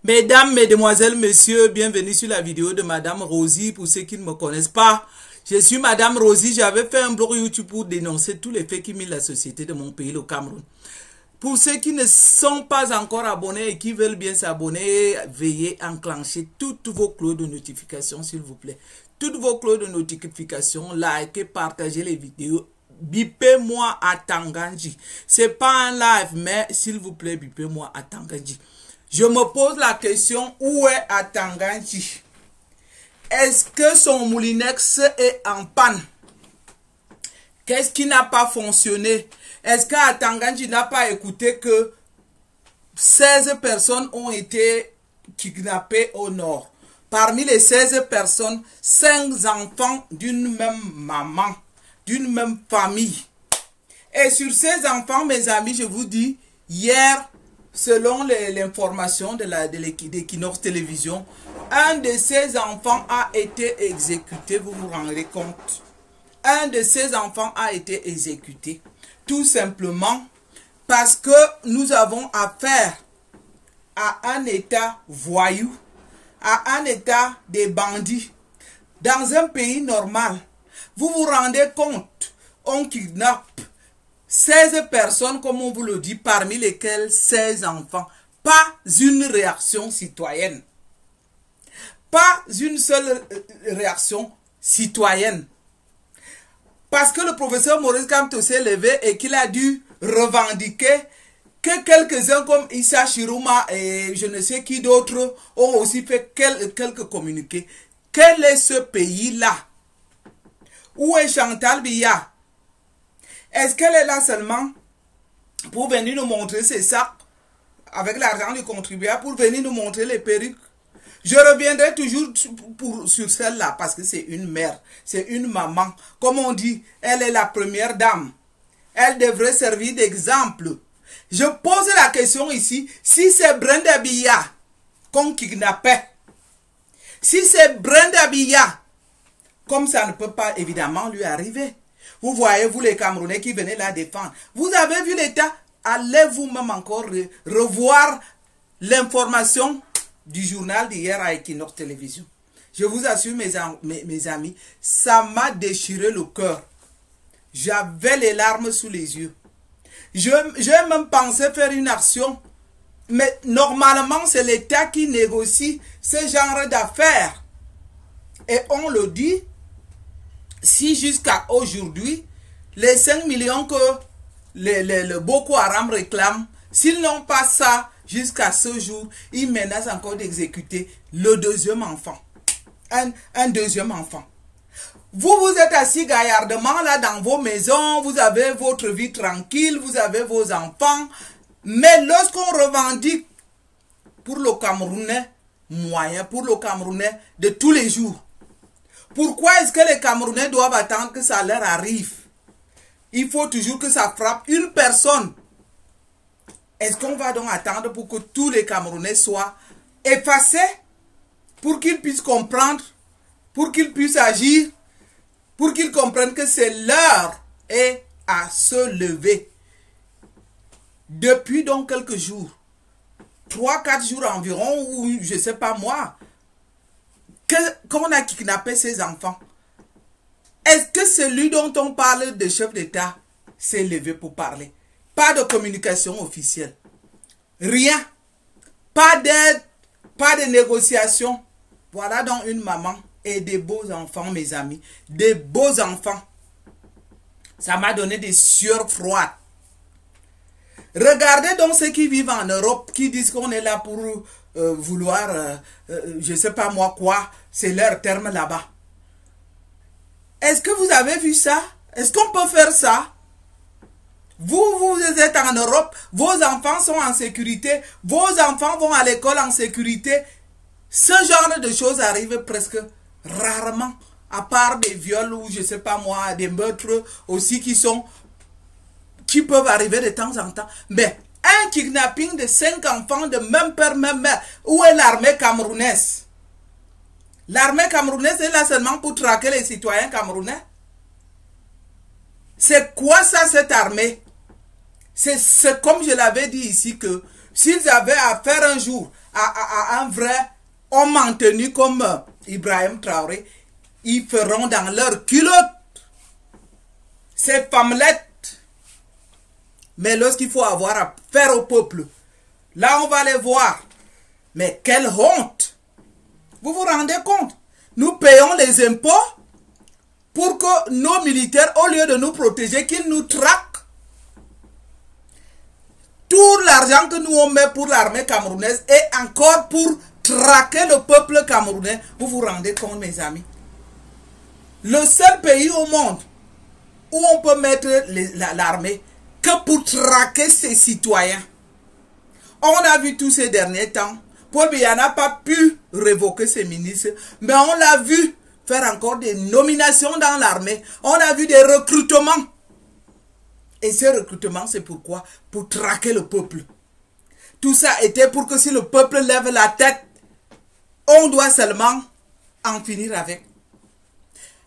Mesdames, Mesdemoiselles, Messieurs, bienvenue sur la vidéo de Madame Rosie. Pour ceux qui ne me connaissent pas, je suis Madame Rosie. J'avais fait un blog YouTube pour dénoncer tous les faits qui minent la société de mon pays, le Cameroun. Pour ceux qui ne sont pas encore abonnés et qui veulent bien s'abonner, veuillez enclencher toutes vos cloches de notification, s'il vous plaît. Toutes vos cloches de notification, likez, partagez les vidéos. Bipez-moi à Tanganji. C'est pas un live, mais s'il vous plaît, bipez-moi à Tanganji. Je me pose la question, où est Atanganji? Est-ce que son moulinex est en panne? Qu'est-ce qui n'a pas fonctionné? Est-ce qu'Atanganji n'a pas écouté que 16 personnes ont été kidnappées au nord? Parmi les 16 personnes, 5 enfants d'une même maman, d'une même famille. Et sur ces enfants, mes amis, je vous dis, hier, selon l'information de l'Equinox Télévision, un de ces enfants a été exécuté, vous vous rendez compte? Un de ces enfants a été exécuté, tout simplement parce que nous avons affaire à un état voyou, à un état des bandits. Dans un pays normal, vous vous rendez compte, on kidnappe 16 personnes, comme on vous le dit, parmi lesquelles 16 enfants. Pas une réaction citoyenne. Pas une seule réaction citoyenne. Parce que le professeur Maurice Kamto s'est levé et qu'il a dû revendiquer que quelques-uns comme Issa Chiruma et je ne sais qui d'autres ont aussi fait quelques communiqués. Quel est ce pays-là? Où est Chantal Biya? Est-ce qu'elle est là seulement pour venir nous montrer ses sacs avec l'argent du contribuable, pour venir nous montrer les perruques? Je reviendrai toujours sur celle-là parce que c'est une mère, c'est une maman. Comme on dit, elle est la première dame. Elle devrait servir d'exemple. Je pose la question ici, si c'est Brenda Biya qu'on kidnappait, si c'est Brenda Biya, comme ça ne peut pas évidemment lui arriver. Vous voyez, vous les Camerounais qui venez la défendre. Vous avez vu l'État? Allez vous-même encore revoir l'information du journal d'hier à Equinox Télévision. Je vous assure, mes amis, ça m'a déchiré le cœur. J'avais les larmes sous les yeux. J'ai même pensé faire une action. Mais normalement, c'est l'État qui négocie ce genre d'affaires. Et on le dit, si jusqu'à aujourd'hui, les 5 millions que le Boko Haram réclame, s'ils n'ont pas ça jusqu'à ce jour, ils menacent encore d'exécuter le deuxième enfant. Un deuxième enfant. Vous êtes assis gaillardement là dans vos maisons, vous avez votre vie tranquille, vous avez vos enfants. Mais lorsqu'on revendique pour le Camerounais moyen, pour le Camerounais de tous les jours, pourquoi est-ce que les Camerounais doivent attendre que ça leur arrive? Il faut toujours que ça frappe une personne. Est-ce qu'on va donc attendre pour que tous les Camerounais soient effacés? Pour qu'ils puissent comprendre, pour qu'ils puissent agir, pour qu'ils comprennent que c'est l'heure et à se lever. Depuis donc quelques jours, 3-4 jours environ, ou je ne sais pas moi, qu'on a kidnappé ces enfants. Est-ce que celui dont on parle de chef d'État s'est levé pour parler? Pas de communication officielle. Rien. Pas d'aide, pas de négociation. Voilà donc une maman et des beaux enfants, mes amis. Des beaux enfants. Ça m'a donné des sueurs froides. Regardez donc ceux qui vivent en Europe, qui disent qu'on est là pour vouloir, je ne sais pas moi quoi, c'est leur terme là-bas. Est-ce que vous avez vu ça? Est-ce qu'on peut faire ça? Vous êtes en Europe, vos enfants sont en sécurité, vos enfants vont à l'école en sécurité. Ce genre de choses arrive presque rarement, à part des viols ou je ne sais pas moi, des meurtres aussi qui peuvent arriver de temps en temps. Mais un kidnapping de 5 enfants de même père, même mère. Où est l'armée camerounaise? L'armée camerounaise est là seulement pour traquer les citoyens camerounais. C'est quoi ça, cette armée? C'est comme je l'avais dit ici que S'ils avaient affaire un jour à un vrai homme maintenu comme Ibrahim Traoré, ils feront dans leur culotte ces femmelettes. Mais lorsqu'il faut avoir affaire au peuple, là on va les voir. Mais quelle honte! Vous vous rendez compte? Nous payons les impôts pour que nos militaires, au lieu de nous protéger, qu'ils nous traquent. Tout l'argent que nous on met pour l'armée camerounaise est encore pour traquer le peuple camerounais. Vous vous rendez compte, mes amis? Le seul pays au monde où on peut mettre l'armée que pour traquer ses citoyens. On a vu tous ces derniers temps. Paul Biya n'a pas pu révoquer ses ministres, mais on l'a vu faire encore des nominations dans l'armée. On a vu des recrutements. Et ces recrutements, c'est pourquoi? Pour traquer le peuple. Tout ça était pour que si le peuple lève la tête, on doit seulement en finir avec.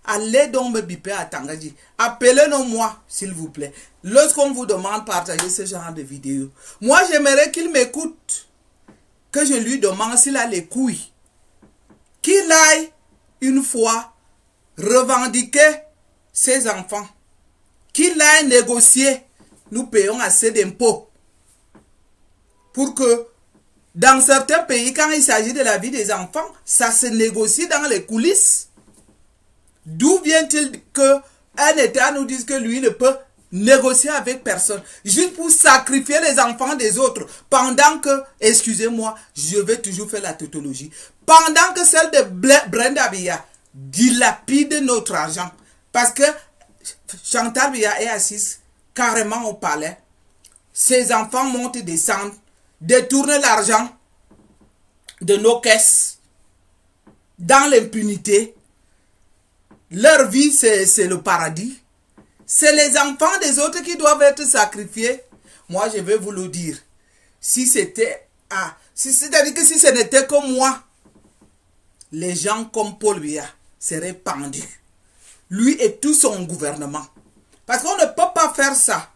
Allez donc me biper à Tangadji. Appelez-nous-moi, s'il vous plaît. Lorsqu'on vous demande de partager ce genre de vidéos. Moi, j'aimerais qu'il m'écoute. Que je lui demande s'il a les couilles. Qu'il aille une fois revendiquer ses enfants. Qu'il aille négocier. Nous payons assez d'impôts. Pour que dans certains pays, quand il s'agit de la vie des enfants, ça se négocie dans les coulisses. D'où vient-il qu'un État nous dise que lui ne peut négocier avec personne, juste pour sacrifier les enfants des autres, pendant que, excusez-moi, je vais toujours faire la tautologie, pendant que celle de Brenda Biya dilapide notre argent, parce que Chantal Biya est assise carrément au palais, ses enfants montent et descendent, détournent l'argent de nos caisses, dans l'impunité. Leur vie, c'est le paradis. C'est les enfants des autres qui doivent être sacrifiés. Moi, je vais vous le dire. Si c'était... c'est-à-dire que si ce n'était que moi, les gens comme Paul Biya seraient pendus. Lui et tout son gouvernement. Parce qu'on ne peut pas faire ça.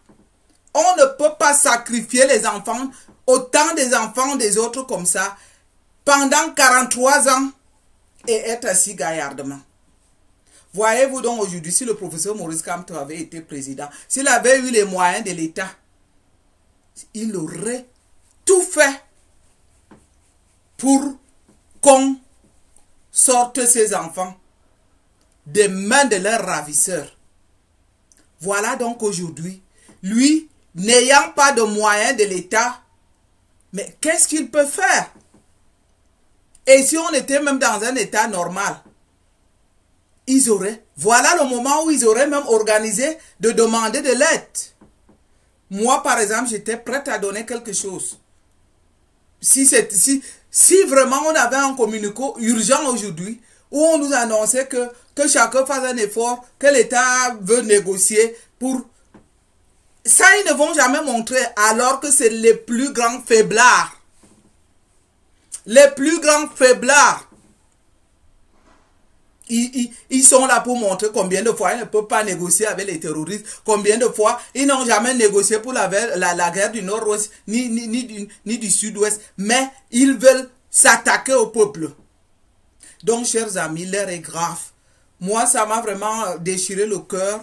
On ne peut pas sacrifier les enfants, autant des enfants des autres comme ça, pendant 43 ans et être assis gaillardement. Voyez-vous donc aujourd'hui, si le professeur Maurice Kamto avait été président, s'il avait eu les moyens de l'État, il aurait tout fait pour qu'on sorte ses enfants des mains de leurs ravisseurs. Voilà donc aujourd'hui, lui, n'ayant pas de moyens de l'État, mais qu'est-ce qu'il peut faire? Et si on était même dans un État normal, ils auraient, voilà le moment où ils auraient même organisé de demander de l'aide. Moi, par exemple, j'étais prête à donner quelque chose. Si vraiment on avait un communiqué urgent aujourd'hui, où on nous annonçait que chacun fasse un effort, que l'État veut négocier pour... Ça, ils ne vont jamais montrer, alors que c'est les plus grands faiblards. Les plus grands faiblards. Ils sont là pour montrer combien de fois ils ne peuvent pas négocier avec les terroristes, combien de fois ils n'ont jamais négocié pour la guerre du Nord-Ouest ni du Sud-Ouest, mais ils veulent s'attaquer au peuple. Donc, chers amis, l'heure est grave. Moi, ça m'a vraiment déchiré le cœur.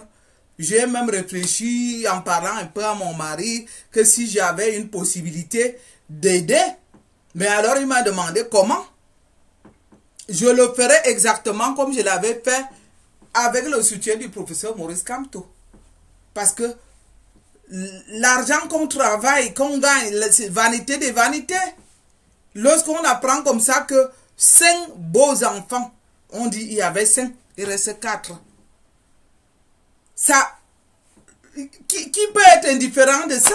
J'ai même réfléchi en parlant un peu à mon mari que si j'avais une possibilité d'aider, mais alors il m'a demandé comment. Je le ferai exactement comme je l'avais fait avec le soutien du professeur Maurice Kamto. Parce que l'argent qu'on travaille, qu'on gagne, c'est vanité des vanités. Lorsqu'on apprend comme ça que 5 beaux enfants, on dit il y avait 5, il reste 4. Ça, qui peut être indifférent de ça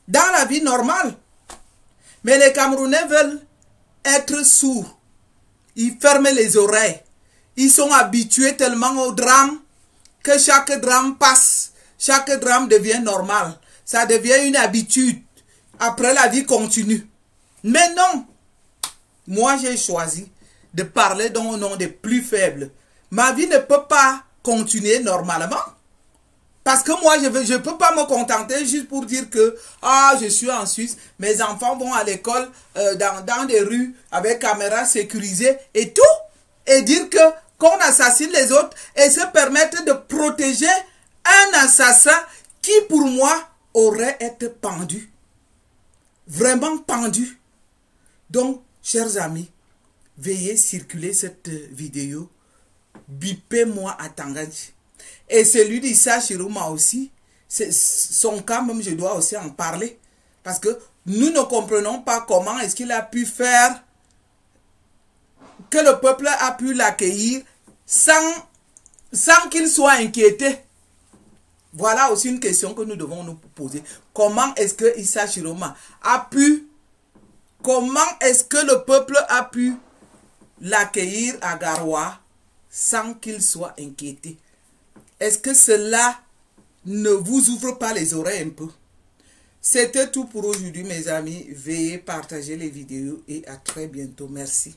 dans la vie normale? Mais les Camerounais veulent être sourds. Ils ferment les oreilles. Ils sont habitués tellement au drame que chaque drame passe. Chaque drame devient normal. Ça devient une habitude. Après, la vie continue. Mais non. Moi, j'ai choisi de parler au nom des plus faibles. Ma vie ne peut pas continuer normalement. Parce que moi, je peux pas me contenter juste pour dire que ah, je suis en Suisse, mes enfants vont à l'école dans des rues avec caméras sécurisées et tout. Et dire que qu'on assassine les autres et se permettre de protéger un assassin qui, pour moi, aurait été pendu. Vraiment pendu. Donc, chers amis, veuillez circuler cette vidéo. Bipez-moi à Tanganji. Et celui d'Issa Chiroma aussi, son cas même, je dois aussi en parler. Parce que nous ne comprenons pas comment est-ce qu'il a pu faire que le peuple a pu l'accueillir sans qu'il soit inquiété. Voilà aussi une question que nous devons nous poser. Comment est-ce que Issa Chiroma a pu, comment est-ce que le peuple a pu l'accueillir à Garoua sans qu'il soit inquiété? Est-ce que cela ne vous ouvre pas les oreilles un peu? C'était tout pour aujourd'hui, mes amis. Veuillez partager les vidéos et à très bientôt. Merci.